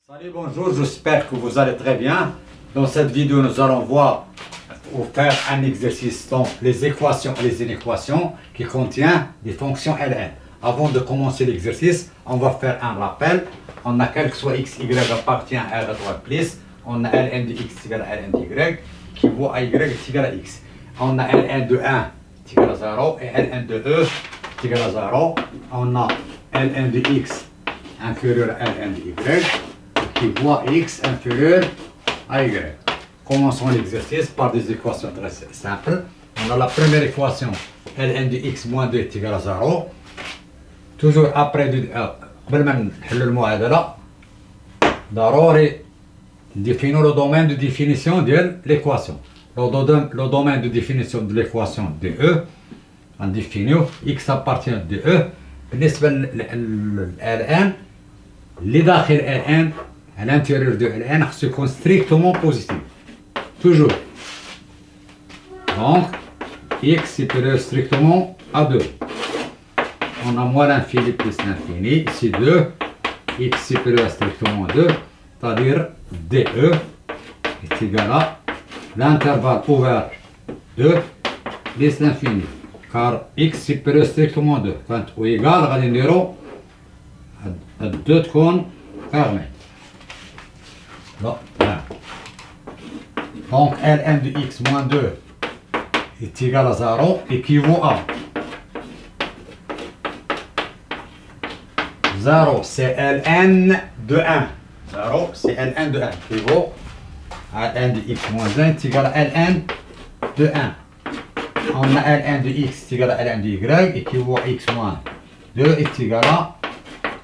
Salut, bonjour, j'espère que vous allez très bien. Dans cette vidéo, nous allons voir ou faire un exercice, donc les équations et les inéquations qui contient des fonctions Ln. Avant de commencer l'exercice, on va faire un rappel. On a quel que soit x, y appartient à R étoile plus, on a Ln de x égale à Ln de y qui vaut à y est égal à x. On a Ln de 1 est égal à 0 et Ln de e est égal à 0. On a Ln de x inférieur à Ln de y qui voit x inférieur à y. Commençons l'exercice par des équations très simples. On a la première équation, Ln de x moins 2 est égal à 0. Toujours après, قبل ما نحل المعادلة ضروري définir le domaine de définition de l'équation. Le domaine de définition de l'équation de E, on définit x appartient de E. بالنسبة ل Ln اللي داخل Ln à l'intérieur de Ln se compte strictement positif. Toujours. Donc, x supérieur strictement à 2. On a moins l'infini plus l'infini. Ici 2. X supérieur strictement à 2. C'est-à-dire DE est égal à l'intervalle ouvert 2 plus l'infini. Car x supérieur strictement à 2. Quand ou égal, on va dire 2 تكون fermé. Donc Ln de x moins 2 est égal à 0 équivaut à 0 c'est Ln de 1. 0 c'est Ln de 1 équivaut à Ln de x moins 1 est égal à Ln de 1. On a Ln de x est égal à Ln de y équivaut à x moins 2 est égal à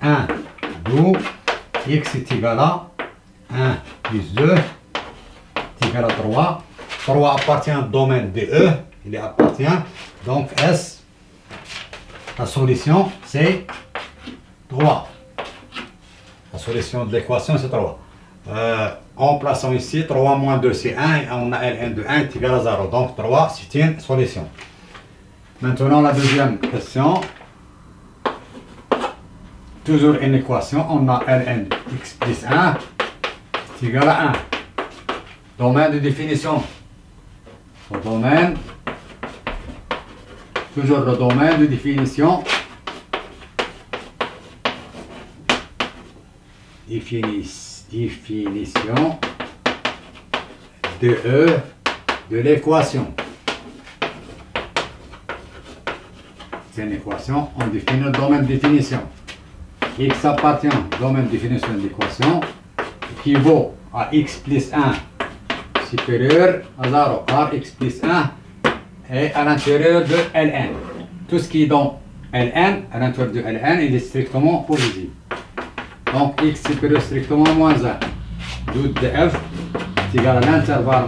1. D'où x est égal à 1 plus 2 est égal à 3. 3 appartient au domaine de E. Il appartient. Donc S, la solution, c'est 3. La solution de l'équation, c'est 3. En plaçant ici, 3 moins 2, c'est 1. Et on a Ln de 1 est égal à 0. Donc 3, c'est une solution. Maintenant, la deuxième question. Toujours une équation, on a Ln de x plus 1 est égal à 1. Domaine de définition. Le domaine, toujours le domaine de définition. Définition de E de l'équation. C'est une équation, on définit le domaine de définition. X appartient au domaine de définition de l'équation qui vaut à x plus 1 supérieur à 0 car x plus 1 est à l'intérieur de Ln. Tout ce qui est dans Ln, à l'intérieur de Ln, il est strictement positif. Donc x supérieur strictement à moins 1. D'où df est égal à l'intervalle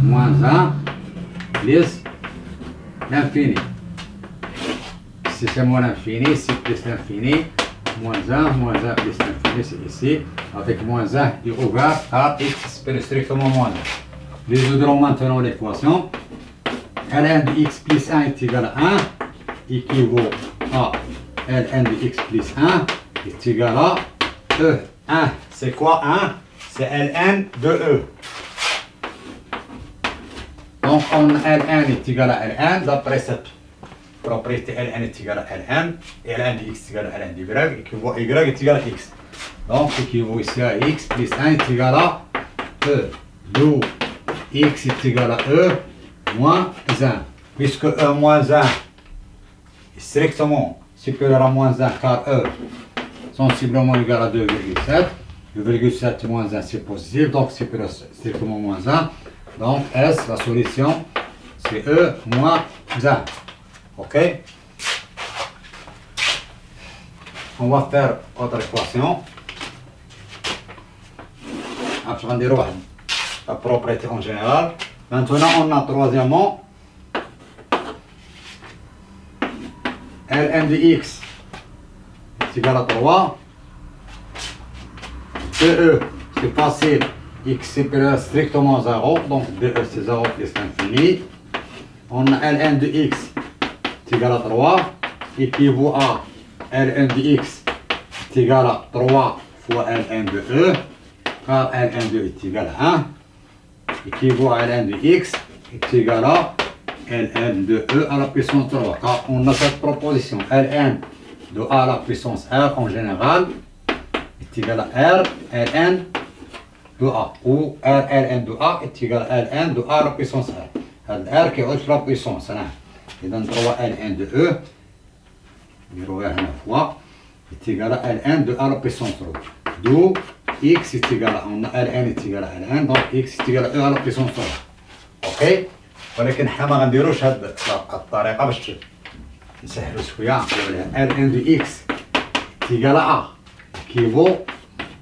moins 1 plus l'infini. Si c'est moins l'infini, ici plus l'infini. Moins 1 plus l'infini, c'est ici, avec moins 1 est ouvert car x supérieur strictement moins 1. Résoudrons maintenant l'équation. Ln de x plus 1 est égal à 1, équivaut à Ln de x plus 1 est égal à E. 1, c'est quoi 1? C'est Ln de E. Donc on Ln est égal à Ln, d'après cette propriété Ln est égal à Ln, et Ln de x est égal à Ln de y, équivaut y est égal à x. Donc, équivaut ici à x plus 1 est égal à E. D'où x est égal à E moins 1. Puisque E moins 1 est strictement supérieur à moins 1, car E sensiblement égal à 2,7. 2,7 moins 1 c'est positif, donc supérieur strictement moins 1. Donc S, la solution, c'est E moins 1. Ok, on va faire autre équation. Après, on va la propriété en général. Maintenant, on a troisièmement Ln de x est égal à 3. DE, c'est facile. X supérieur strictement à 0. Donc DE, c'est 0 plus l'infini. On a Ln de x est égal à 3, équivaut à Ln de x est égal à 3 fois Ln de E, car Ln de E est égal à 1, équivaut à Ln de X est égal à Ln de E à la puissance 3. Car on a cette proposition, Ln de A à la puissance R en général est égal à R Ln de A, ou R Ln de A est égal à Ln de A à la puissance R. R qui est la puissance, et donc 3 Ln de E, fois, est égal à Ln de A à la puissance 3. D'où X est égal à, on a Ln est égal à Ln, donc X est égal à E à la puissance 3. Ok? ولكن حنا ما غنديروش هاد الطريقة باش نسهلو شوية، نقولوا Ln de X est égal à A, équivaut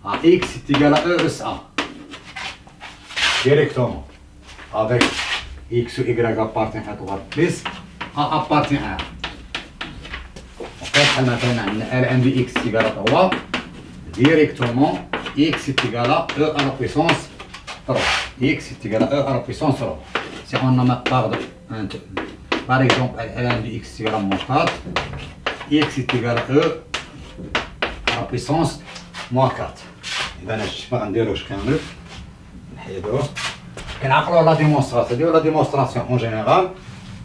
à X est égal à E S A. Directement, avec X ou Y appartient à 3 plus A appartient à R. Ok, maintenant Ln de X est égal à 3, directement X est égal à E à la puissance 3. X est égal à E à la puissance 3. Si on a par exemple Ln de X est égal à moins 4, X est égal à E à la puissance moins 4. إذا ما غنديروش كامل نحيدوه. كنعقلوا لا ديمونستراسيون ديال لا ديمونستراسيون اون جينيرال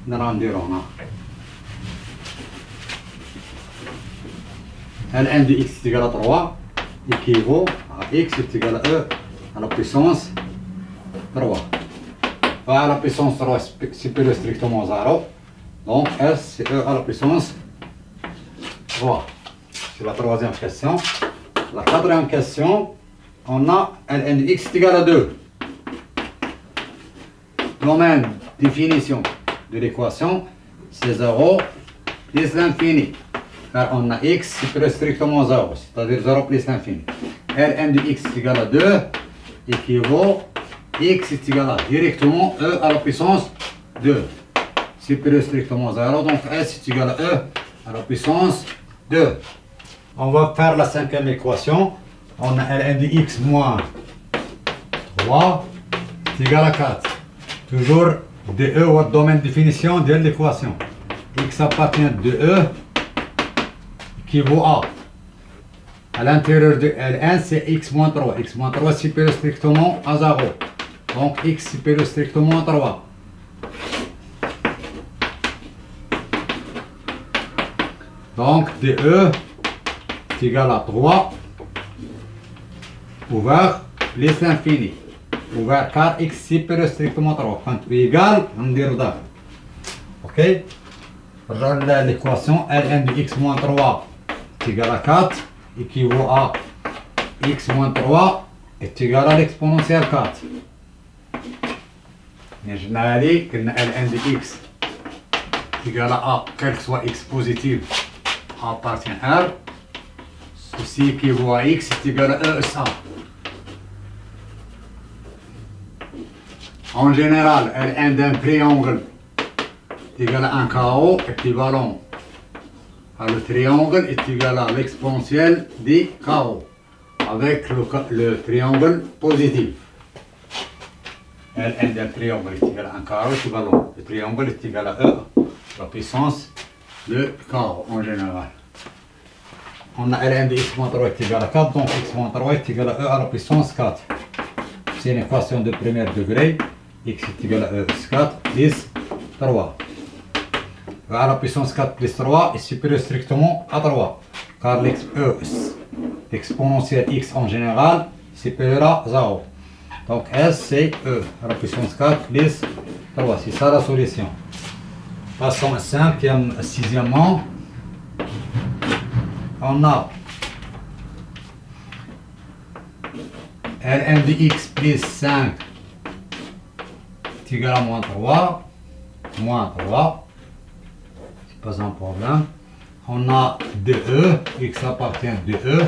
نديرو هنا Ln de X est égal à 3 équivaut à X est égal à E à la puissance 3. À la puissance 3 supérieure strictement à 0, donc S c'est E à la puissance 3. C'est la troisième question. La quatrième question, on a Ln de X est égal à 2. Domaine, définition de l'équation, c'est 0 plus l'infini. Car on a X supérieur strictement à 0, c'est-à-dire 0 plus l'infini. Ln de X est égal à 2 équivaut X est égal à directement E à la puissance 2. Supérieur strictement à 0, donc S est égal à E à la puissance 2. On va faire la cinquième équation. On a Ln de X moins 3 est égal à 4. Toujours de E ou domaine de définition de l'équation. X appartient de E équivaut à l'intérieur de Ln c'est X moins 3. X moins 3 supérieur strictement à 0. Donc X supérieur strictement à 3. Donc DE est égal à 3 ouvert plus l'infini. Ouvert car X supérieur strictement à 3. Quand est égal, on dit ça. Ok? Regarde l'équation Ln de X moins 3 est égal à 4 équivaut à X moins 3 est égal à l'exponentielle 4. Je n'ai que Ln de X est égal à A, quel que soit X positif, A appartient à R. Ceci équivaut à X est égal à E S A. En général, Ln d'un triangle est égal à un KO équivalent à le triangle est égal à l'exponentielle des KO avec le triangle positif. Ln d'un triangle est égal à un KO équivalent. Le triangle est égal à E, la puissance de KO en général. On a Ln de X moins 3 est égal à 4, donc X moins 3 est égal à E à la puissance 4. C'est une équation de premier degré. X est égal à E plus 4 plus 3. E à la puissance 4 plus 3 est supérieur strictement à 3. Car l'exponentielle X en général est supérieur à 0. Donc S c'est E à la puissance 4 plus 3. C'est ça la solution. Passons au sixièmement. On a Ln de X plus 5 est égal à moins 3. Moins 3. C'est pas un problème. On a DE. X appartient à DE.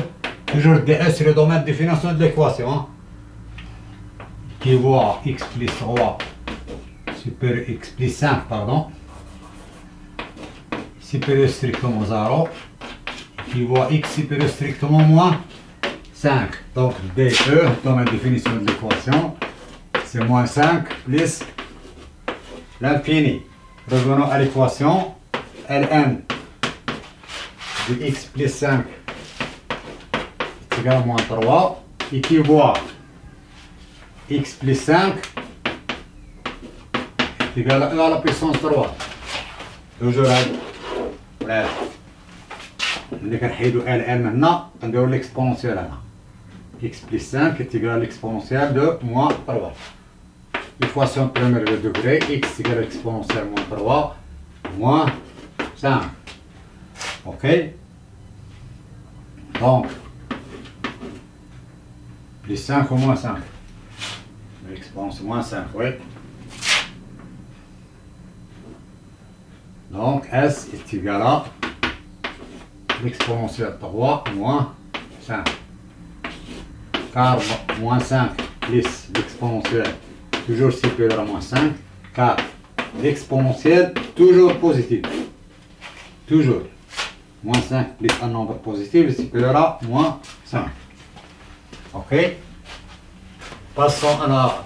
Toujours DE c'est le domaine de définition de l'équation. Hein, qui voit X plus 3 supérieur X plus 5, pardon. Supérieur strictement 0. Qui voit X supérieur strictement moins 5. Donc DE, domaine de définition de l'équation, c'est moins 5 plus l'infini. Revenons à l'équation. Ln de X plus 5 est égal à moins 3 équivaut à x plus 5 est égal à 1 à la puissance 3. Toujours voilà. اللي كنحيدو ln من هنا كنديرو l'exponentielle هنا. x plus 5 est égal à l'exponentielle de moins 3. L'équation première degré, x égale exponentielle moins 3 moins 5. Ok? Donc, plus 5 ou moins 5. L'exponentielle moins 5, oui. Donc, S est égal à l'exponentielle 3 moins 5. Car moins 5 plus l'exponentielle toujours supérieur à moins 5, car l'exponentielle toujours positive. Toujours. Moins 5 plus un nombre positif est supérieur à moins 5. Ok? Passons à la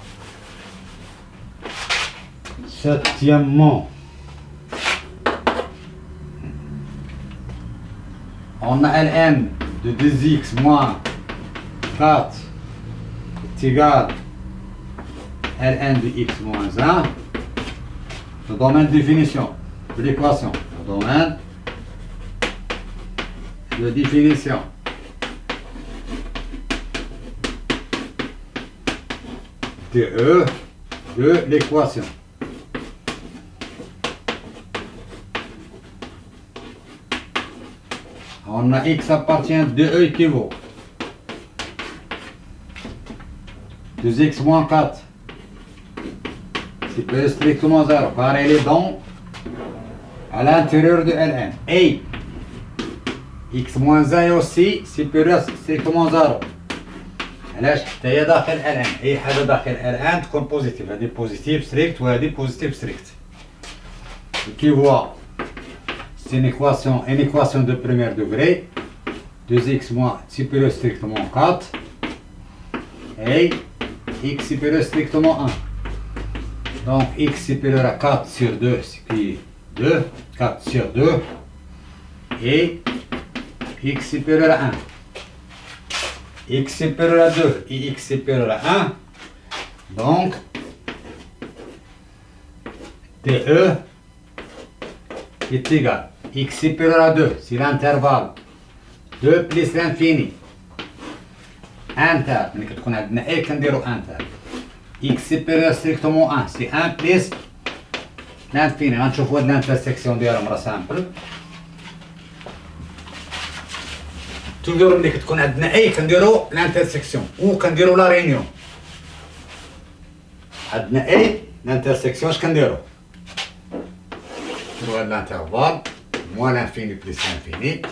septièmement. On a ln de 2x moins 4 est égal à ln de x moins 1. Le domaine de définition de l'équation. Le domaine de définition. De l'équation. On a x appartient à 2e équivaut. 2x moins 4. C'est strictement 0, car elle est donc à l'intérieur de ln. Et x moins 1 est aussi supérieur strictement 0. علاش حتى هي داخل ln. اي حاجه داخل ln تكون بوزيتيف. هذه بوزيتيف ستريكت وهذه بوزيتيف ستريكت. Qui voit c'est une équation de premier degré. 2x moins supérieur strictement 4 et x supérieur strictement 1. Donc x supérieur à 4 sur 2, ce qui est 2, 4 sur 2, et x supérieur à 1. X supérieur à 2 et x supérieur à 1. Donc, DE est égal. X supérieur à 2, c'est l'intervalle 2 plus l'infini. Inter, ملي كتكون عندنا A كنديرو inter. X supérieur strictement 1, c'est 1 plus l'infini. غنشوفو هاد l'intersection ديالهم راه سامبل. توجور ملي كتكون عندنا A كنديرو l'intersection و كنديرو لا ريونيون. عندنا A l'intersection اش كنديرو؟ نديرو هاد l'intervalle moins l'infini plus l'infini.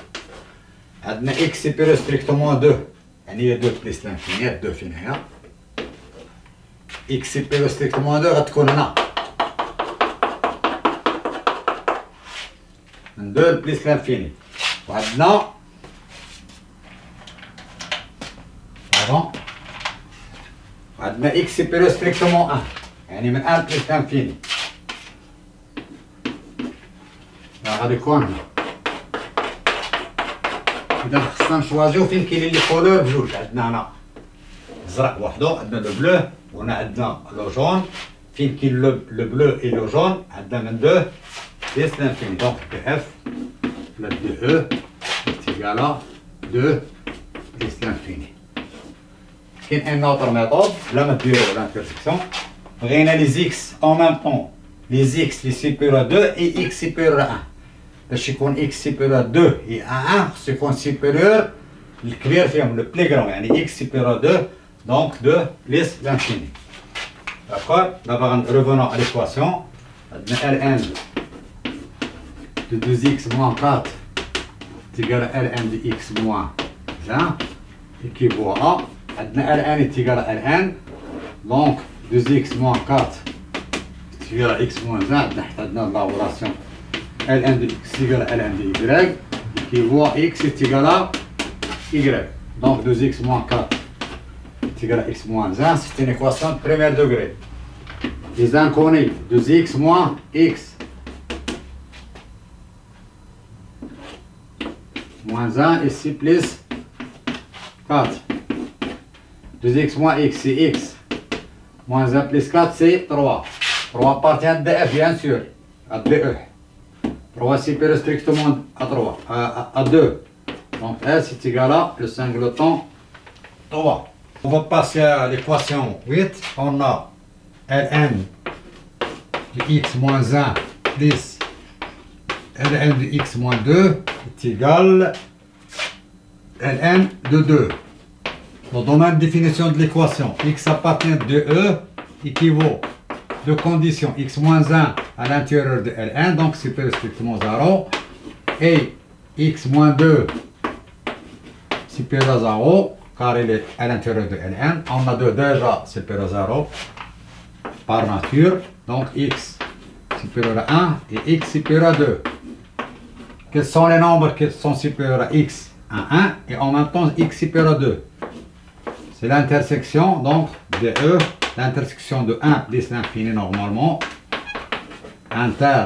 عندنا X supérieur strictement 2. يعني هي 2 بليس لانفيني، 2 فين هنا. اكس سيبيرو ستريكتومون 2 غتكون هنا من 2 بليس لانفيني. وعندنا عندنا اكس سيبيرو ستريكتومون 1 يعني من 1 بليس لانفيني. غادي يكون هنا. إذا خصنا نشوازيو فين كاينين لي كولور بجوج. عندنا هنا الزرق وحدو، عندنا لو بلو، وهنا عندنا لو جون. فين كاين لو بلو اي لو جون عندنا من 2 بليس لانفيني. دونك بي اف لا دي او إيكالا 2 بليس لانفيني. كاين ان اوتر ميثود بلا ما ديرو لانترسيكسيون. بغينا لي زيكس اون ميم طون، لي زيكس لي سيبيريور 2 اي اكس سيبيريور 1. باش يكون اكس سيبيريور 2 اي 1 خصو يكون سيبيريور الكبير فيهم لو بلي غران، يعني اكس سيبيريور 2 دونك 2 بليس لانفيني. داكور. دابا غنريفونو على ليكواسيون. عندنا ln de 2x moins 4 est égal à ln de x moins 1 équivaut à عندنا ln est égal à ln donc 2x moins 4 est égal à x moins 1. عندنا حتى عندنا لا relation ln de x est égal à ln de y équivaut à x est égal à y. Donc 2x moins 4 est égal à x moins 1. C'est une équation de premier degré. Les inconnus 2x moins x moins 1 ici plus 4. 2x moins x, c'est x. Moins 1 plus 4, c'est 3. 3 appartient à DF, bien sûr, à DE. 3 supérieur strictement à 3, à 2. Donc S est égal à le singleton 3. On va passer à l'équation 8. On a Ln de x moins 1 plus Ln de x moins 2 est égal à Ln de 2. Le domaine de définition de l'équation, x appartient de E équivaut de condition x moins 1 à l'intérieur de Ln, donc supérieur strictement 0, et x moins 2 supérieur à 0, car il est à l'intérieur de Ln. On a 2 déjà supérieur à 0 par nature, donc x supérieur à 1 et x supérieur à 2. Quels sont les nombres qui sont supérieurs à x à 1 et en même temps x supérieur à 2? C'est l'intersection donc de E, l'intersection de 1 plus l'infini normalement, inter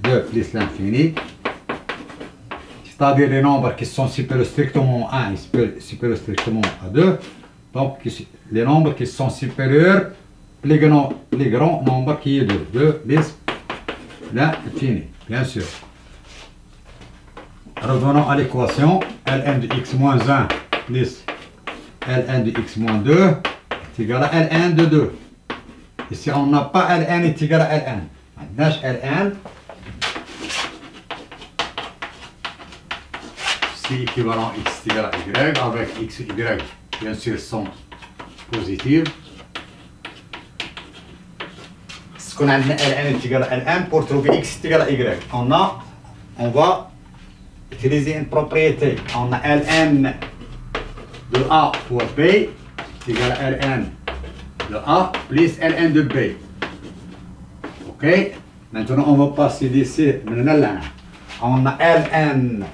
2 plus l'infini, c'est-à-dire les nombres qui sont supérieurs strictement à 1 et supérieurs strictement à 2, donc les nombres qui sont supérieurs, les grands nombres qui est 2, 2 plus l'infini, bien sûr. Revenons à l'équation, Ln de x moins 1 plus Ln de x moins 2 est égal à Ln de 2. Ici, on n'a pas Ln est égal à Ln. Maintenant, Ln, c'est équivalent x est égal à y, avec x et y, bien sûr, sont positifs. Ce qu'on a Ln est égal à Ln, pour trouver x est égal à y, on va utiliser une propriété. On a Ln de A fois B est égal à Ln de A plus Ln de B. Ok? Maintenant, on va passer d'ici. On a Ln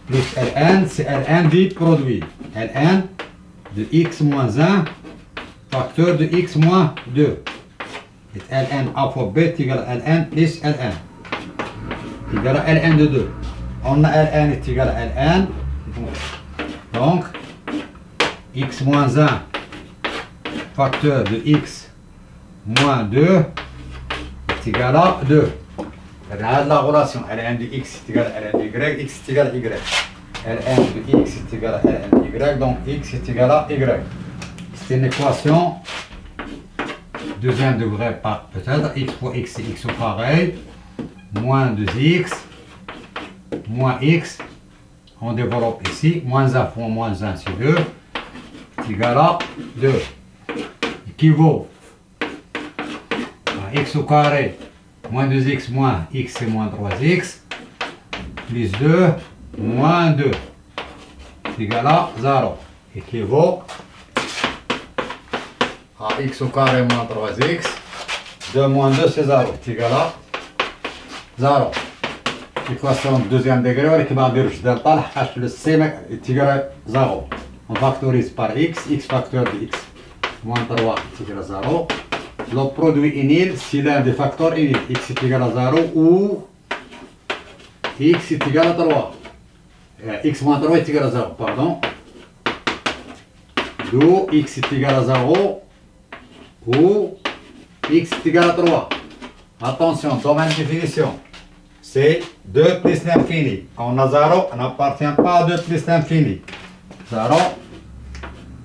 plus Ln, c'est Ln du produit. Ln de x moins 1 facteur de x moins 2. Et Ln A fois B est égal à Ln plus Ln. Est égal à Ln de 2. On a Ln est égal à Ln. Donc, x moins 1 facteur de x moins 2 est égal à 2. Regarde la relation. Ln de x est égal à Ln de y, x est égal à y. Ln de x est égal à Ln de y, donc x est égal à y. C'est une équation deuxième degré par peut-être x fois x c'est x au carré moins 2x moins x, on développe ici, moins 1 fois moins 1 c'est 2, est égal à 2, équivaut à x au carré, moins 2x moins x c'est moins 3x, plus 2, moins 2, est égal à 0, équivaut à x au carré moins 3x, 2 moins 2 c'est 0, est égal à 0. Équation de deuxième degré qui va dire je delta h le c est égal à 0. On factorise par x, x facteur de x moins 3 est égal à 0. Le produit est nul si l'un des facteurs est nul. X est égal à 0 ou x est égal à 3. X moins 3 est égal à 0, pardon. D'où x est égal à 0 ou x est égal à 3. Attention, domaine de définition. C'est 2 plus l'infini. On a 0, on n'appartient pas à 2 plus l'infini. 0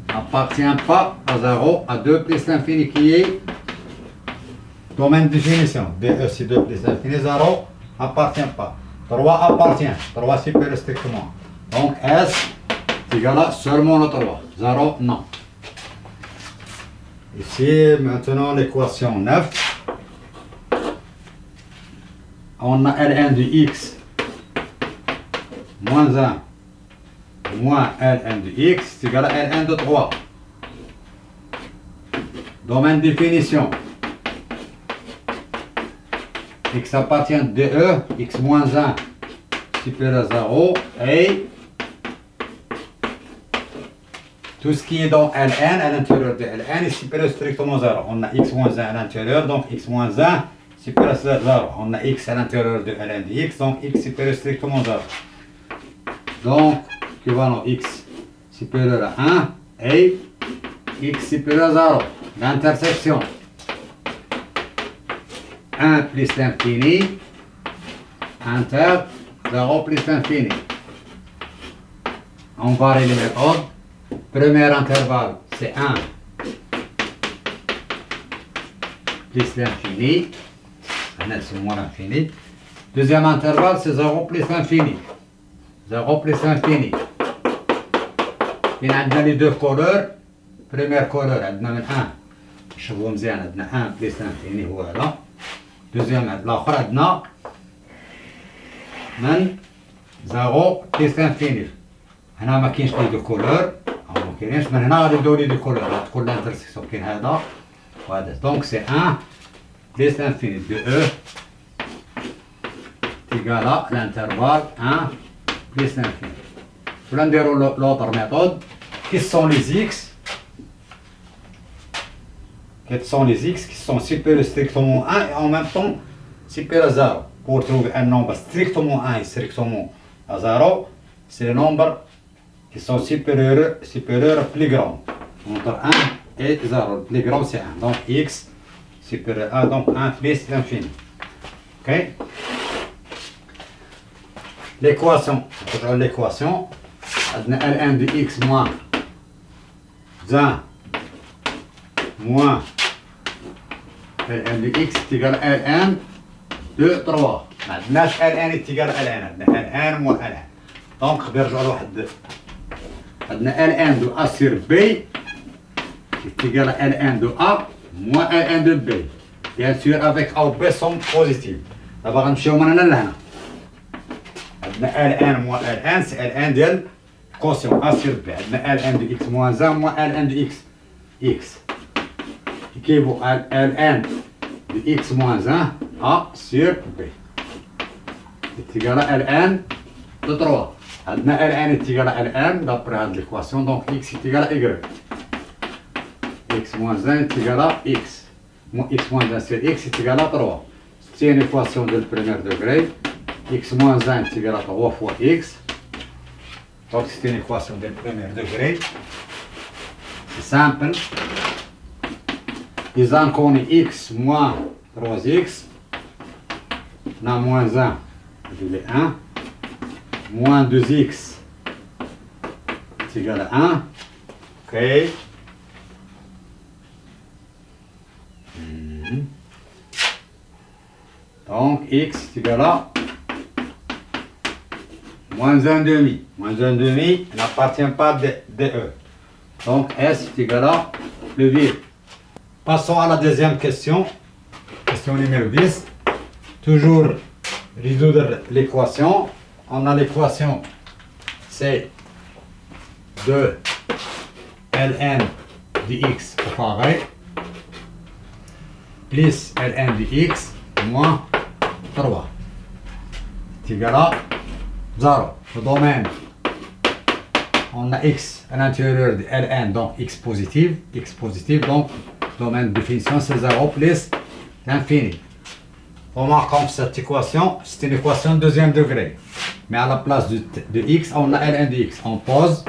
n'appartient pas à 0, à 2 plus l'infini qui est domaine de définition. DE c'est 2 plus l'infini, 0 n'appartient pas. 3 appartient, 3 supérieur strictement. Donc S est égal à seulement le 3, 0 non. Ici maintenant l'équation 9. On a Ln de x moins 1 moins Ln de x c'est égal à Ln de 3. Domaine de définition. X appartient de E, x moins 1 supérieur à 0 et tout ce qui est dans Ln à l'intérieur de Ln est supérieur strictement à 0. On a x moins 1 à l'intérieur, donc x moins 1 supérieur à 0. On a x à l'intérieur de Ln de x, donc x supérieur strictement à 0. Donc, équivalent x supérieur à 1 et x supérieur à 0. L'intersection 1 plus l'infini, inter 0 plus l'infini. On varie les méthodes. Premier intervalle, c'est 1 plus l'infini. C'est moins l'infini. Deuxième intervalle, c'est 0 plus l'infini. 0 plus l'infini. Il y a les deux couleurs. Première couleur, on a 1. Je vous dis, on a 1 plus l'infini. Voilà. Deuxième, l'autre, on a 0 plus l'infini. هنا ما كاينش لي دو كولور او ما كاينش من هنا غادي يبداو لي دو كولور تكون الانترسيكسيون كاين هذا وهذا دونك سي 1 بليس لانفيني دو او تيغالا لانترفال 1 بليس لانفيني. ولا نديرو لوطر ميثود كي سون لي زيكس quels sont les x qui sont supérieurs strictement à 1 et en même temps supérieurs à 0. Pour trouver un nombre strictement 1 et strictement à 0, c'est le nombre qui sont supérieurs plus grand. Entre 1 et 0. Le plus grand c'est 1. Donc x supérieur à donc 1 plus l'infini. Ok? L'équation. L'équation. Ln de x moins 1 moins Ln de x est égal à Ln de 3. Maintenant, Ln est égal à Ln. Ln moins Ln. Donc, je vais rejoindre Ln de A sur B est égal à Ln de A moins Ln de B. Bien sûr, avec A ou B sont positifs. D'abord, on va maintenant là. Ln moins Ln, c'est Ln de quotient A sur B. Ln de x moins 1 moins Ln de x. X. Équivaut à Ln de x moins 1 A sur B. Est égal à Ln de 3. Ln est égal à Ln d'après l'équation, donc x est égal à y. X moins 1 est égal à x. X moins 1 sur x est égal à 3. C'est une équation de premier degré. X moins 1 est égal à 3 fois x. Donc c'est une équation de premier degré. C'est simple. Les inconnus x moins 3x. On a moins 1 divisé 1. Moins 2x est égal à 1. Ok. Donc x est égal à moins 1 demi. Moins 1 demi n'appartient pas de E. Donc S est égal à le vide. Passons à la deuxième question. Question numéro 10. Toujours résoudre l'équation. On a l'équation c'est 2 ln de x au carré plus ln de x moins 3 est égal à 0. Le domaine, on a x à l'intérieur de ln, donc x positif, donc domaine de définition c'est 0 plus l'infini. Remarquons que cette équation, c'est une équation de deuxième degré. Mais à la place de x, on a ln de x. On pose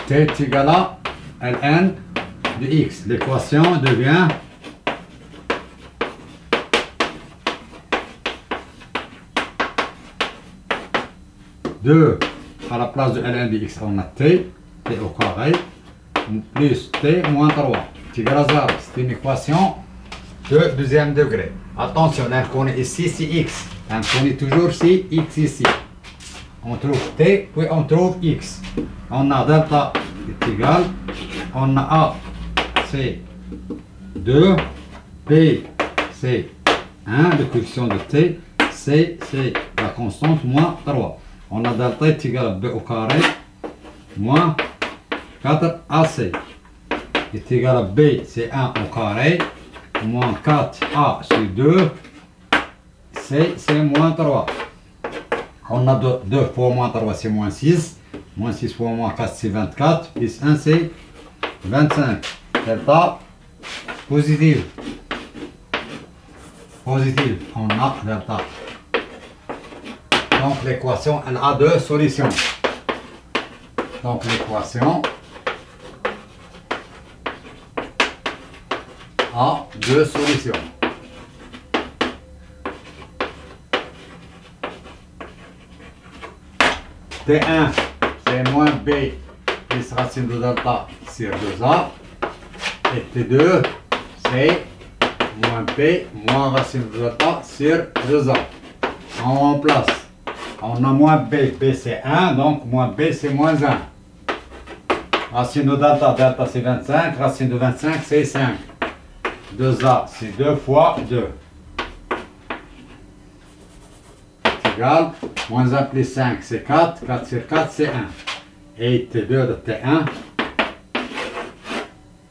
t est égal à ln de x. L'équation devient deux. À la place de ln de x, on a t au carré, plus t moins 3. C'est égal à 0. C'est une équation de deuxième degré. Attention, l'inconnu ici, c'est x. L'inconnu toujours, c'est x ici. On trouve t, puis on trouve x. On a delta est égal. On a a, c'est 2. b, c'est 1. Le coefficient de t, c'est la constante, moins 3. On a delta est égal à b au carré, moins 4ac. Est égal à b, c'est 1 au carré, moins 4a sur 2, c'est moins 3. On a 2 fois moins 3, c'est moins 6. Moins 6 fois moins 4, c'est 24. Plus 1, c'est 25. Delta positive. Positive. On a delta. Donc l'équation, elle a deux solutions. Donc l'équation a deux solutions. T1 c'est moins B plus racine de delta sur 2A. Et T2 c'est moins B moins racine de delta sur 2A. On remplace. On a moins B, B c'est 1, donc moins B c'est moins 1. Racine de delta, delta c'est 25, racine de 25 c'est 5. 2A c'est 2 fois 2. C'est égal, moins 1 plus 5 c'est 4, 4 sur 4 c'est 1. Et T2 de T1,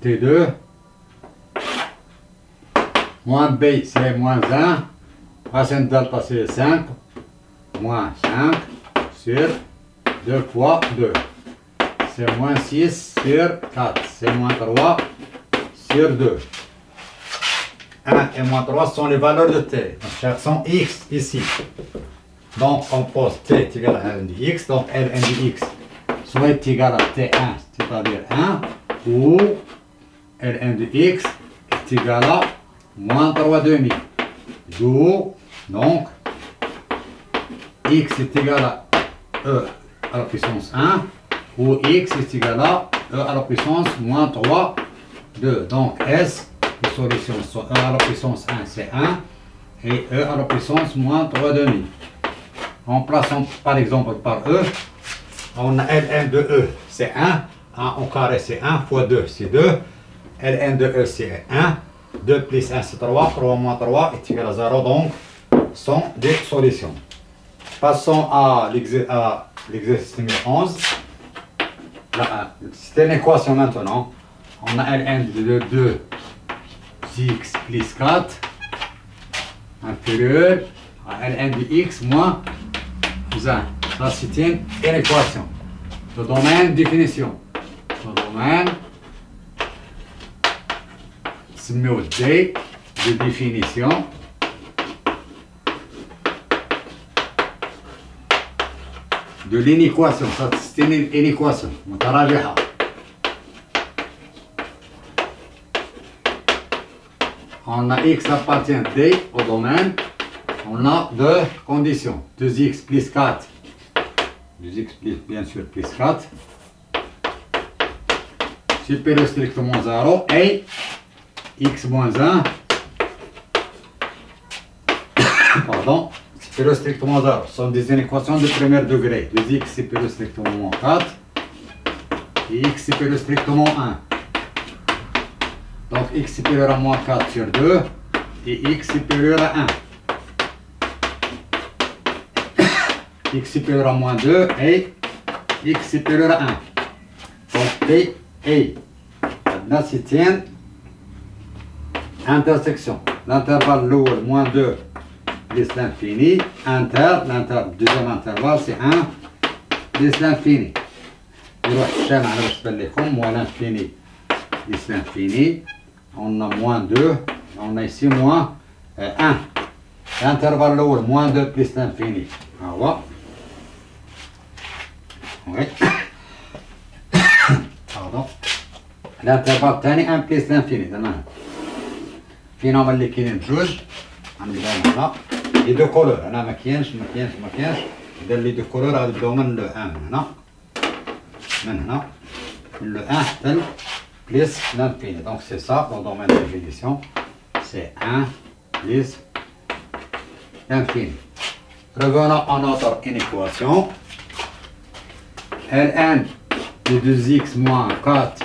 T2, moins B c'est moins 1, racine de delta c'est 5, moins 5 sur 2 fois 2. C'est moins 6 sur 4, c'est moins 3 sur 2. 1 et moins 3 sont les valeurs de t. Nous cherchons x ici. Donc on pose t est égal à 1 de x, donc ln de x soit égal à t1, c'est-à-dire 1, ou ln de x est égal à moins 3 demi. D'où, donc, x est égal à e à la puissance 1, ou x est égal à e à la puissance moins 3, 2. Donc S, les solutions sont e à la puissance 1 c'est 1, et e à la puissance moins 3 demi. Remplaçons par exemple par e, on a ln de e c'est 1, 1 au carré c'est 1 fois 2 c'est 2, ln de e c'est 1, 2 plus 1 c'est 3, 3 moins 3 est égal à 0, donc sont des solutions. Passons à l'exercice numéro 11. C'est une équation maintenant. On a ln de 2x plus 4 inférieur à ln de x moins 1. Ça c'est une équation. Le domaine définition. Le domaine D de définition. De l'inéquation, ça c'est une équation. متراجعة. On a x appartient D au domaine. On a deux conditions. 2x plus 4. 2x plus, bien sûr, plus 4. Supérieur strictement 0. Et x moins 1. Pardon. Supérieur strictement 0. Ce sont des inéquations de premier degré. 2x supérieur strictement moins 4. Et x supérieur strictement 1. Donc x supérieur à moins 4 sur 2. Et x supérieur à 1. X supérieur à moins 2 et x supérieur à 1. Donc P et maintenant c'est une intersection. L'intervalle lourd moins 2 plus l'infini. Deuxième intervalle c'est 1 plus l'infini. يروح الشمع على باش تبان لكم moins l'infini plus l'infini. On a moins 2. On a ici moins 1. L'intervalle lourd moins 2 plus l'infini. Voilà. Oui. Pardon. L'intervalle الثاني 1 plus l'infini. تمام. فينا هما اللي كاينين بجوج. عندي هنا لي دو كولور. هنا ما كاينش. دار لي دو كولور غادي نبداو من لو 1 من هنا. من لو 1 حتى plus l'infini. Donc c'est ça le domaine de définition. C'est 1 plus l'infini. Revenons à notre inéquation. Ln de 2x moins 4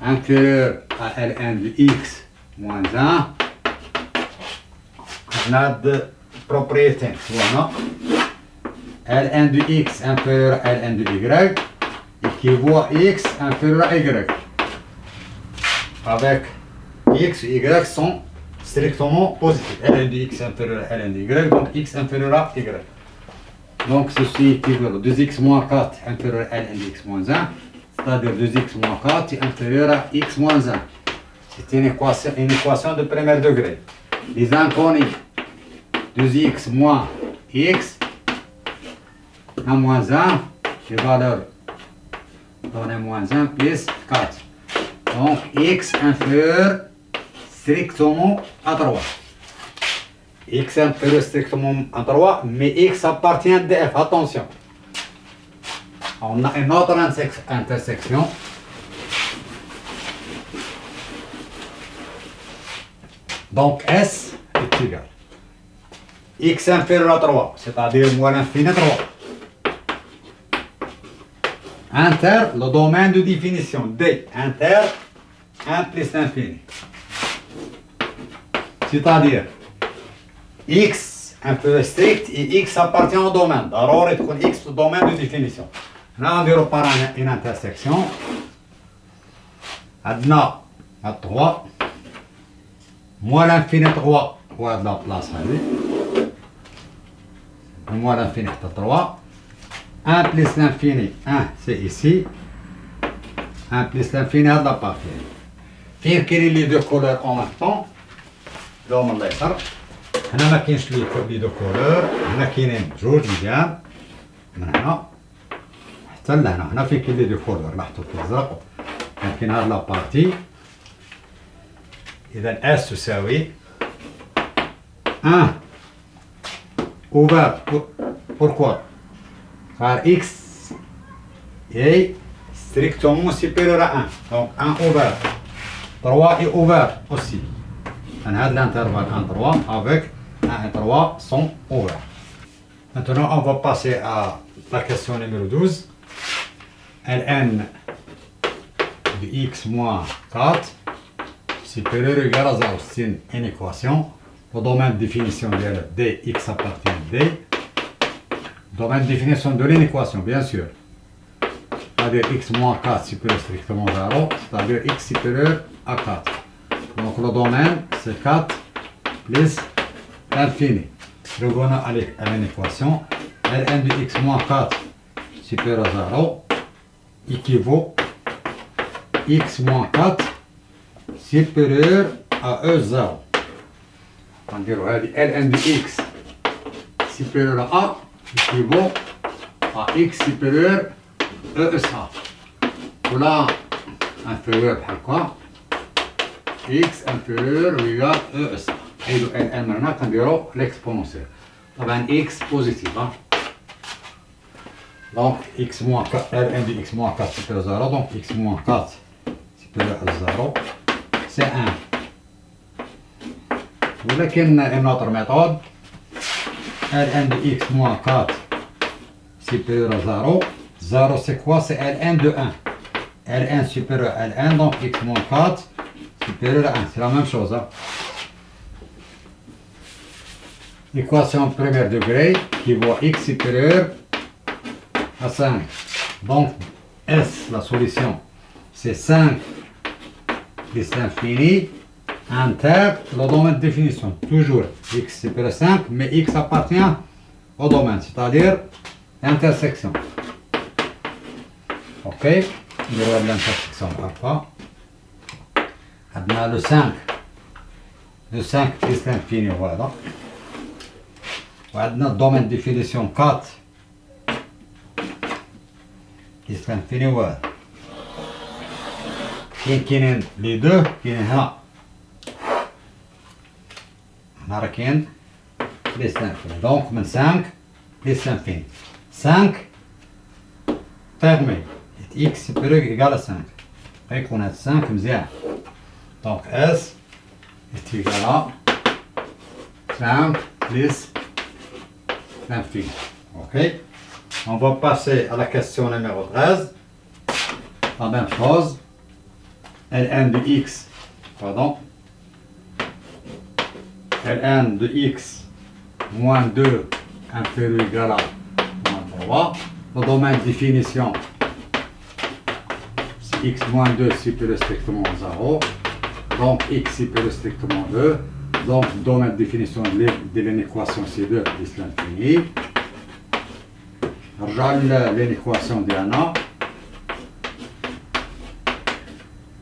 inférieur à Ln de x moins 1. On a deux propriétés. Voilà. Ln de x inférieur à Ln de y équivaut à x inférieur à y. Avec x et y sont strictement positifs. Ln de x inférieur à Ln de y, donc x inférieur à y. Donc ceci équivaut à 2x moins 4 inférieur à ln de x moins 1, c'est-à-dire 2x moins 4 est inférieur à x moins 1. C'est une équation de premier degré. Les inconnus, 2x moins x, 1 moins 1, les valeurs donner moins 1 plus 4. Donc x inférieur strictement à 3. X inférieur strictement à 3, mais x appartient à df. Attention. On a une autre intersection. Donc S est égal. X inférieur à 3, c'est-à-dire moins l'infini 3. Inter, le domaine de définition D. Inter, 1 plus l'infini. C'est-à-dire X inférieur strict et X appartient au domaine. Alors, il faut X le domaine de définition. Là, on va repart une intersection. Adna à 3. Moins l'infini 3. On a de la place. Moins l'infini à 3. 1 plus l'infini, 1 c'est ici. 1 plus l'infini à la partie. Faire qu'il les deux couleurs en même temps. دوم الله يسر. هنا ما كاينش لي دو كولور، هنا كاينين جوج مزيان من هنا حتى لهنا. هنا فيه كاين لي دو كولور لاحظتو كيزرق. كاين هاد لابارتي. إذا اس تساوي 1 ouvert. Pourquoi? Car x est strictement supérieur à 1. Donc 1 ouvert. 3 est ouvert aussi. L'intervalle 1-3 avec 1 et 3 sont ouverts. Maintenant, on va passer à la question numéro 12. Ln de x moins 4 supérieur ou égal à 0. C'est une équation. Le domaine de définition de d, x appartient à d. Domaine de définition de l'équation, bien sûr. C'est-à-dire x moins 4 supérieur strictement à 0, c'est-à-dire x supérieur à 4. Donc le domaine, c'est 4 plus l'infini. Revenons à l'équation. Ln de x moins 4 supérieur à 0 équivaut x moins 4 supérieur à E0. On dirait Ln de x supérieur à A équivaut à x supérieur à ESA. Voilà inférieur à quoi? X inférieur ou égal à ESA. Et le Ln maintenant, on dirait l'exponentielle. طبعا x positif. Hein? Donc x moins 4, Ln de x moins 4 supérieur à 0, donc x moins 4 supérieur à 0, c'est 1. ولكن une autre méthode, Ln de x moins 4 supérieur à 0, 0 c'est quoi? C'est Ln de 1. Ln supérieur à Ln, donc x moins 4 supérieur à 1, c'est la même chose. Hein? Équation premier degré qui voit x supérieur à 5. Donc S, la solution, c'est 5 plus l'infini, inter, le domaine de définition, toujours x supérieur à 5, mais x appartient au domaine, c'est-à-dire l'intersection. Ok, on regarde l'intersection parfois. On a le 5 plus l'infini, voilà. On a le domaine de définition 4 plus l'infini, voilà. كاين les deux كاين هنا هنا راه كاين بليس لانفيني دونك من 5 بليس لانفيني 5 permet x supérieur égal à 5 غيكون هاد 5 مزيان دونك s est égal à 5 plus l'infini. Ok, on va passer à la question numéro 13. La même chose. Ln de x, pardon, Ln de x moins 2 inférieur ou égal à moins 3. Le domaine de définition, c'est x moins 2 supérieur strictement à 0. Donc x supérieur strictement à 2. Donc le domaine de définition de l'équation c'est 2 plus l'infini. Regarde l'équation d'Anna.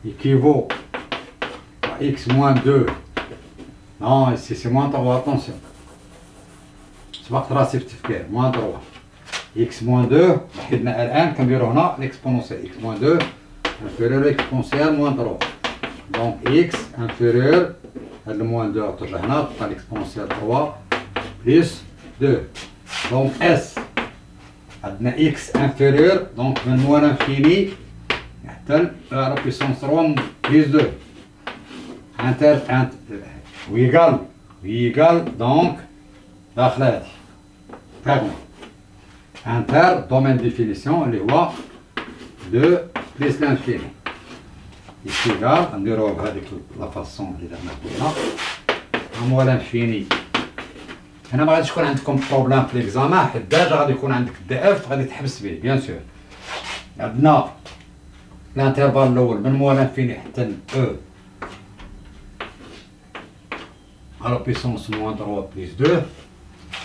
Équivaut à x moins 2. Non, ici c'est moins 3, attention. C'est pas grave, c'est moins 3. x moins 2 حدنا الآن كنديرو هنا l'exponentielle x moins 2 inférieur l'exponentielle moins 3 donc x inférieur هاد moins 2 ترجع هنا تبقى l'exponentielle 3 plus 2 donc s عندنا x inférieur donc من moins l'infini حتى la puissance 3 plus 2 ويقال donc داخل هادي فهمنا inter domaine définition اللي هو 2 plus l'infini ici égal نديروها بهذيك لا فاسون اللي درنا كلنا moins l'infini. هنا ما غاديش يكون عندكم بروبليم في ليكزامان حيت ديجا غادي يكون عندك دي اف غادي تحبس به بيان سور. عندنا الانترفال الاول من موان انفيني حتى ل او على بيسونس موان 3 بليس 2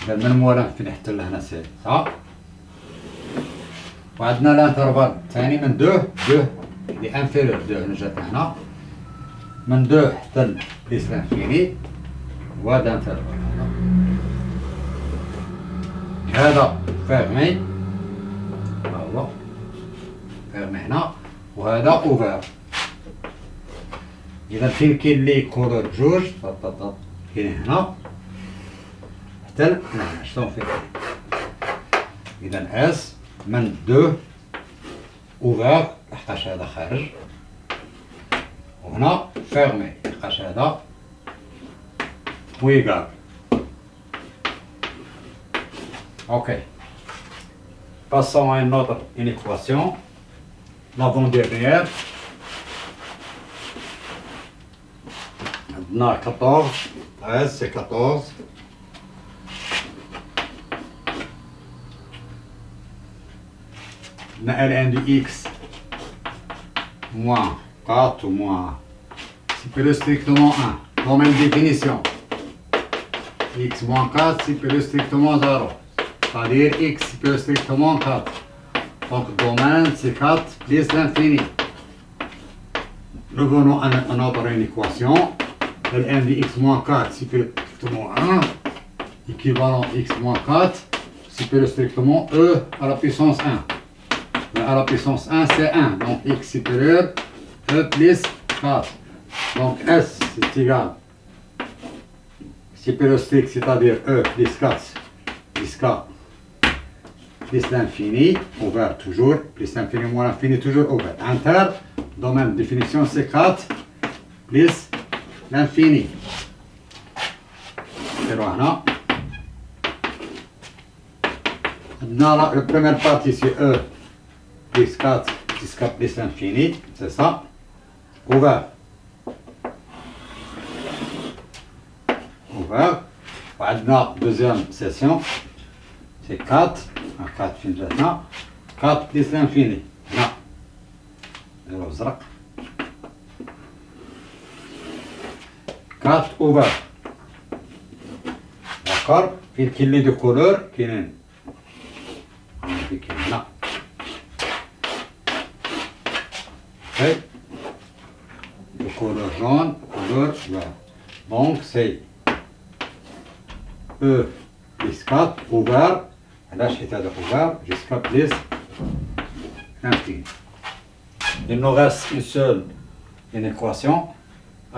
اذا من موان انفيني حتى لهنا سي صح. وعندنا الانترفال الثاني من 2 اللي انفيريور 2 جاتنا هنا من 2 حتى ل بليس لانفيني وهذا انترفال هذا فيرمي ها هو فيرمي هنا وهذا اوفر. اذا فين كاين لي كولور بجوج كاين هنا حتى هنا شلون فيه. اذا اس من 2 اوفر لحقاش هذا خارج وهنا فيرمي لحقاش هذا ويقال. Ok. Passons à une autre équation, l'avant-dernière. Maintenant 14, 13 c'est 14. Ln de x moins 4 ou moins supérieur strictement 1. Domaine de définition. X moins 4 supérieur strictement 0. C'est-à-dire x supérieur strictement 4. Donc domaine c'est 4 plus l'infini. Nous venons à notre équation. Ln de x moins 4 supérieur strictement 1. Équivalent x moins 4 supérieur strictement e à la puissance 1. Mais à la puissance 1 c'est 1. Donc x supérieur e plus 4. Donc s c'est égal. Supérieur strict c'est-à-dire e plus 4 plus 4. Plus l'infini, ouvert toujours, plus l'infini, moins l'infini, toujours ouvert. Inter, domaine de définition, c'est 4, plus l'infini. Et voilà. Dans la première partie, c'est E, plus 4, plus l'infini, c'est ça. Ouvert. Ouvert. Maintenant, deuxième session, c'est 4. 4 فين جاتنا 4 بليس لانفيني هنا نديرو الزرق 4 اوفر داكور. فين كاين لي دو كولور كاينين فين كاين هنا اوكي دو كولور جون كولور فوار دونك سي او بليس 4 اوفر. علاش حيت هذا ouvert jusqu'à plus l'infini. Il nous reste une seule une équation.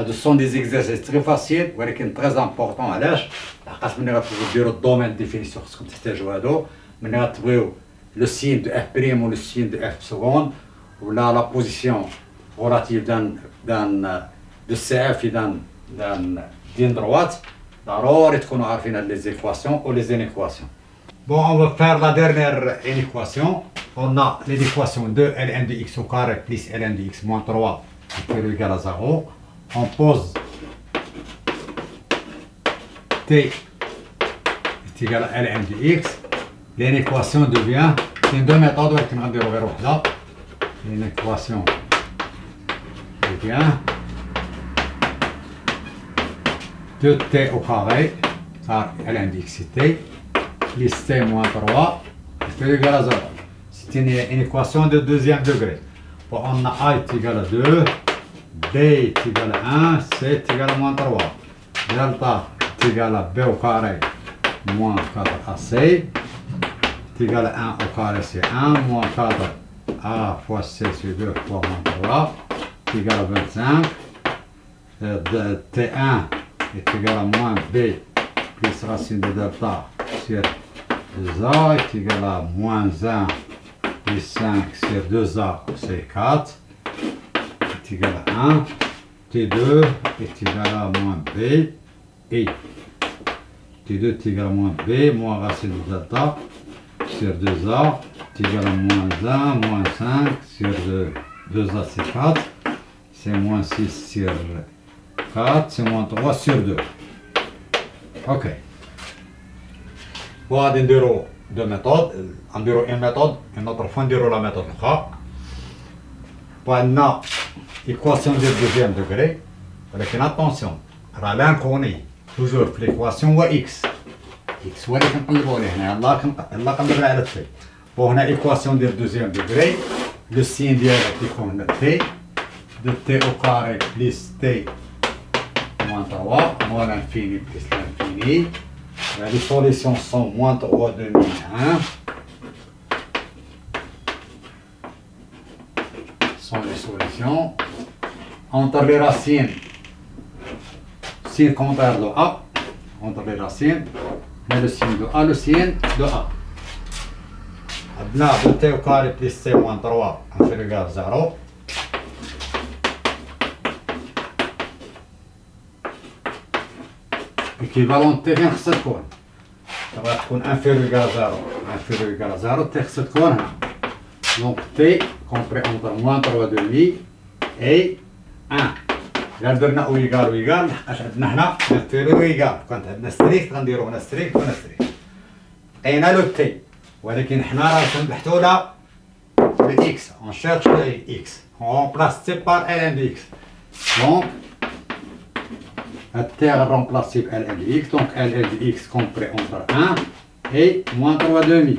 Ce sont des exercices très faciles ولكن très importants. علاش؟ لحقاش ملي غتبغيو ديروا الدومين ديفينيسيون خصكم تحتاجوا هادو. ملي غتبغيو لو سين دو اف بريم و لو سين دو اف سكوند ولا لا بوزيسيون غولاتيف دان دو سي اف دان دين دروات ضروري تكونوا عارفين هاد لي زيكواسيون و لي زينيكواسيون. Bon, on va faire la dernière équation. On a l'équation de ln de x au carré plus ln de x moins 3 égal à 0. On pose t est égal à ln de x. L'équation devient, c'est deux méthodes qui nous diront là. L'équation devient 2t au carré, ça ln de x c'est t. Plus t moins 3 est égal à 0. C'est une équation de deuxième degré. Bon, on a a est égal à 2, b est égal à 1, c est égal à moins 3. Delta est égal à b au carré moins 4ac. est égal à 1 au carré, c'est 1, moins 4 A fois C sur 2 fois moins 3, est égal à 25. T1 est égal à moins B plus racine de delta sur 2A est égal à moins 1 plus 5 sur 2A, c'est 4, est égal à 1. T2 est égal à moins B et T2 est égal à moins B moins racine de delta sur 2A est égal à moins 1 moins 5 sur 2A, c'est 4, c'est moins 6 sur 4, c'est moins 3 sur 2. Ok. وغادي نديرو دو ميثود، غنديرو اون ميثود اون اوتر فوا نديرو لا ميثود الاخرى. وعندنا ايكواسيون ديال دوزيام دوغري، ولكن اتونسيون راه لانكوني توجور في ليكواسيون هو اكس. اكس هو اللي كنقلبو عليه هنا، يلاه قلبنا على تي. وهنا ايكواسيون ديال دوزيام دوغري، لو سين ديالها كيكون تي دو تي او كاري بليس تي moins 3, moins l'infini plus l'infini. Les solutions sont moins 3 demi 1. Sont les solutions. Entre les racines, signe contraire de A. Entre les racines, mais le signe de A, le signe de A. Maintenant, de t au carré plus c moins 3 inférieur égal à 0. Équivalent T فين خصها تكون؟ تبغى تكون inférieur égal à 0. Inférieur égal à 0 T خصها تكون هنا. Donc T compris entre moins 3 demi et 1. إلا درنا أو إيكال أو إيكال لحقاش عندنا هنا inférieur أو إيكال، كانت عندنا ستريكت غنديرو هنا ستريكت وهنا ستريكت. لقينا لو تي، ولكن حنا راه كنبحثو على ل X. On cherche le X. On remplace T par ln de X. Donc T est remplacé par ln de x, donc ln de x compris entre 1 et moins 3 demi.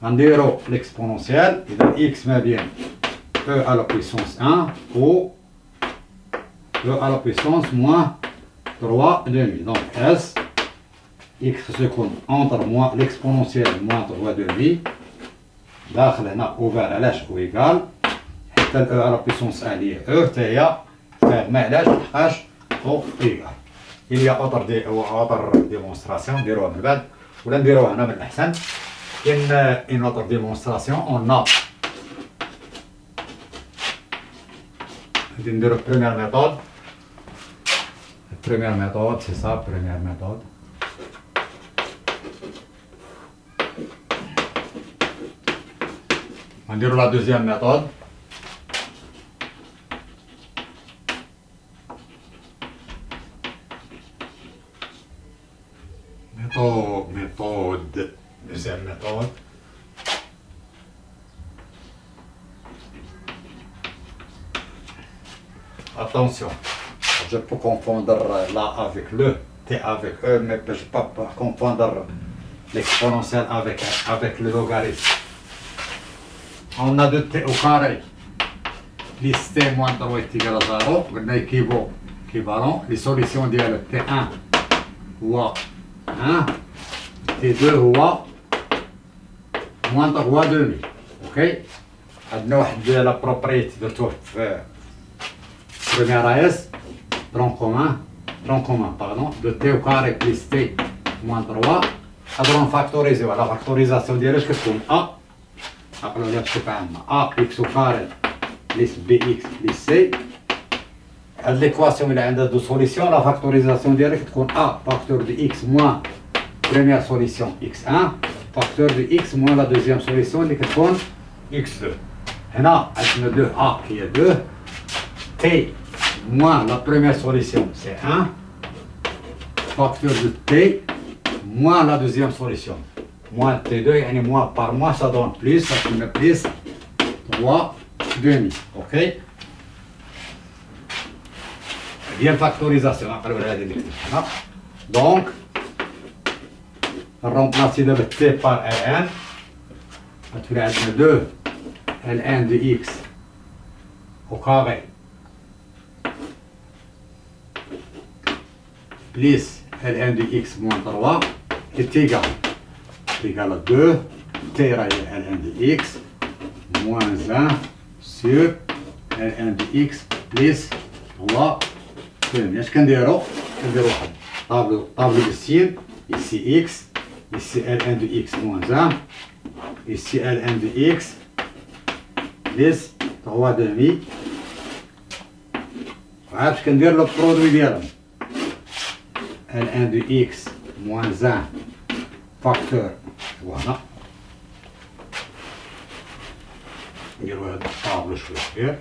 On dira l'exponentielle, et donc x met bien e à la puissance 1 ou e à la puissance moins 3 demi. Donc s, x se compte entre l'exponentielle moins 3 demi, داخل هنا ouvert علاش ou égal, حتى e à la puissance 1 اللي هي e تاهي فاهمة علاش لحقاش او ايكال. Il y a autre démonstration نديروها من بعد ولا نديروها هنا من الأحسن. Une autre démonstration on a غادي نديرو première méthode. Première méthode c'est ça, première méthode. نديرو la deuxième méthode. Méthode, deuxième méthode. Attention, je peux confondre là avec le, t avec e, mais je ne peux pas confondre l'exponentielle avec le logarithme. On a 2t au carré plus t moins 3 est égal à 0. On a équivalent. Les solutions de t1 ou 1 T2 هو moins 3 demi. Ok. عندنا واحد لا بروبريتي درتوه في première AS tronc commun pardon de t au carré plus t moins 3. نقدروا نفاكتوريزيو. لا فاكتوريزاسيون ديالها اش كتكون a عقلوا عليها بصفة عامة a x au carré plus bx plus c. هاد ليكواسيون اللي عندها دو سوليسيون لا فاكتوريزاسيون ديالها كتكون a facteur de x moins première solution x1 facteur de x moins la deuxième solution اللي كتكون x2. هنا عندنا 2a qui est 2 t moins la première solution c'est 1 facteur de t moins la deuxième solution moins t2 يعني moins par moins ça donne plus, ça donne plus 3 demi. Ok. Bien factorisation نقلبوا على هذه اللي كتبت هنا. Donc remplacer le t par ln. On a 2 ln de x au carré plus ln de x moins 3 est égal égal à 2 t راهي Ln de x moins 1 sur Ln de x plus 3 demi. اش كنديرو؟ كنديرو واحد طابلو بالسين ici x ici Ln de x moins 1 ici Ln de x plus 3 demi. عاد باش كندير لو برودوي ديالهم Ln de x moins 1 فاكتور فوالا. نديرو هاد الطابلو شويه كبير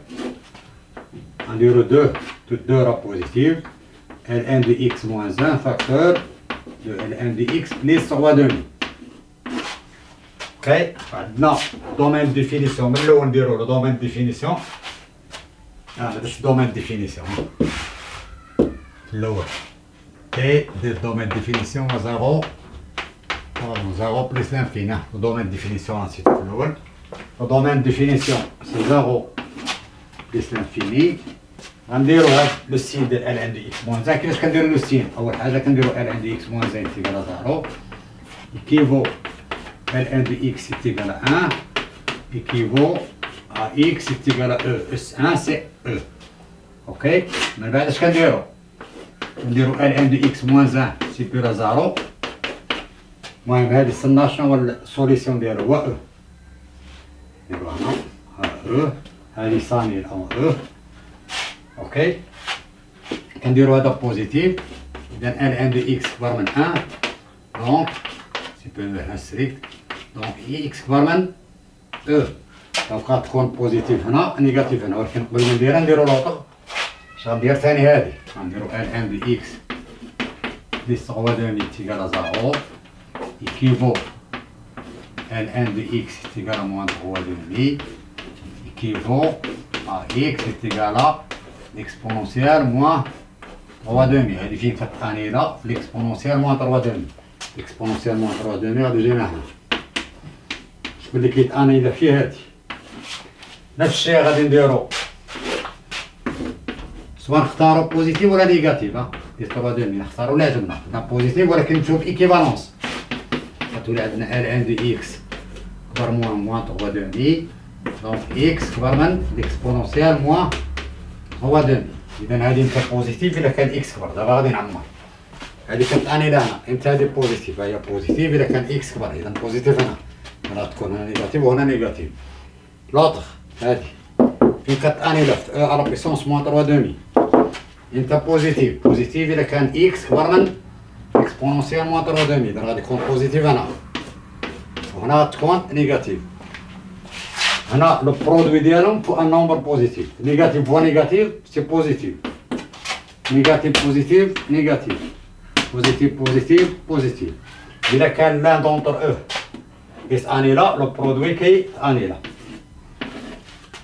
نديرو 2 toutes deux rats positives Ln de x moins 1 facteur de Ln de x plus 3 demi. اوكي عندنا دومين ديفينيسيون من الاول نديرو لو دومين ديفينيسيون. هاداش دومين ديفينيسيون في الاول et des domaines de définition à 0 plus l'infini. Le domaine de définition ensuite le domaine de définition c'est 0 plus l'infini. غنديرو هاد لو سين ديال Ln de x moins 1. كيفاش كنديرو لو سين؟ اول حاجه كنديرو Ln de x moins 1 égal à 0 équivaut Ln de x est égal à 1 équivaut à x est égal à e. S1 c'est e. ok من بعد اش كنديرو؟ نديرو Ln de x moins 1 supérieur à 0. المهم هادي السنا شنو هو السوليسيون ديالو؟ هو e. نديرو هنا ها e هادي ثاني الأمر e. اوكي كنديرو هذا بوزيتيف اذا Ln de x كبر من 1 دونك supérieur هنا ستريكت دونك x كبر من e. دونك غتكون بوزيتيف هنا نيجاتيف هنا. ولكن قبل ما نديرها نديرو لوطر. اش غندير ثاني هادي؟ غنديرو Ln de x plus 3 demi est égal à 0 équivaut Ln de x est égal à moins 3 demi équivaut à x est égal à l'exponentielle moins 3 demi. هادي فين كتانيلا في l'exponentielle moins 3 demi. l'exponentielle moins 3 demi غادي يجينا هنا. شكون اللي كيتانيلا فيه هادي؟ نفس الشيء غادي نديرو سواء نختارو بوزيتيف ولا نيجاتيف. ديال 3 دمي نختارو اللي عجبنا عندنا بوزيتيف ولكن نشوف ايكيفالونس. غتولي عندنا Ln de x كبر موان 3 دمي دونك x كبر من ليكسبونونسيال موان 3 دمي. اذا هادي امتى بوزيتيف الا كان x كبر. دابا غادي نعمر هادي كتعني لهنا امتى هادي بوزيتيف. هي بوزيتيف الا كان x كبر. اذا بوزيتيف هنا غتكون هنا نيجاتيف وهنا نيجاتيف. لوطخ هادي فين كتعني لفت ا على بيسونس موان 3 دمي امتى بوزيتيف. بوزيتيف الا كان x كبر من اكسبونونسيال موان 3 دمي. اذا غادي يكون بوزيتيف هنا وهنا غتكون نيجاتيف. هنا لو برودوي ديالهم فوق ان نومبر بوزيتيف. نيجاتيف فوا نيجاتيف سي بوزيتيف. نيجاتيف بوزيتيف نيجاتيف بوزيتيف بوزيتيف بوزيتيف. اذا كان لان دونتر او كيتانيلا لو برودوي كيتانيلا.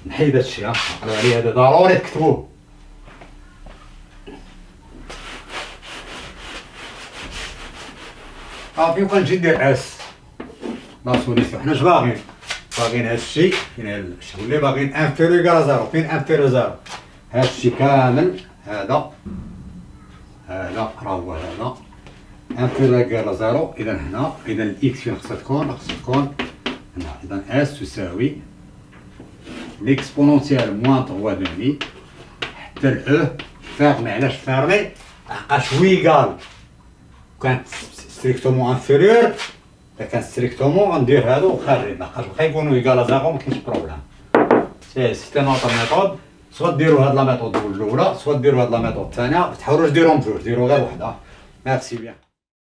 نحيد هادشي عقلوا عليه هذا ضروري تكتبوه. صافي وكنجي ندير اس لا سوليسيون. حنا اش باغيين؟ باغيين هادشي فين الشغل اللي باغيين انفيريور كاع زيرو. فين انفيريور زيرو؟ هادشي كامل هذا راه هو هذا انفيريور كاع زيرو. اذا هنا اذا الاكس فين خصها تكون؟ خصها تكون هنا. اذا اس تساوي ليكسبونونسيال موان 3 دمي حتى ال فيرمي. علاش فيرمي؟ لحقاش ويكال كانت ستريكتومون انفيريور. اذا كان ستريكتومون غندير هادو وخارج. لحقاش واخا يكونوا ويكال زيرو مكاينش بروبليم. سي ان اوتر ميثود. سوا ديروا هاد لا ميثود الاولى سوا ديروا هاد لا ميثود الثانيه. ما تحاولوش ديروهم بجوج. ديروا غير وحده. ميرسي بيان.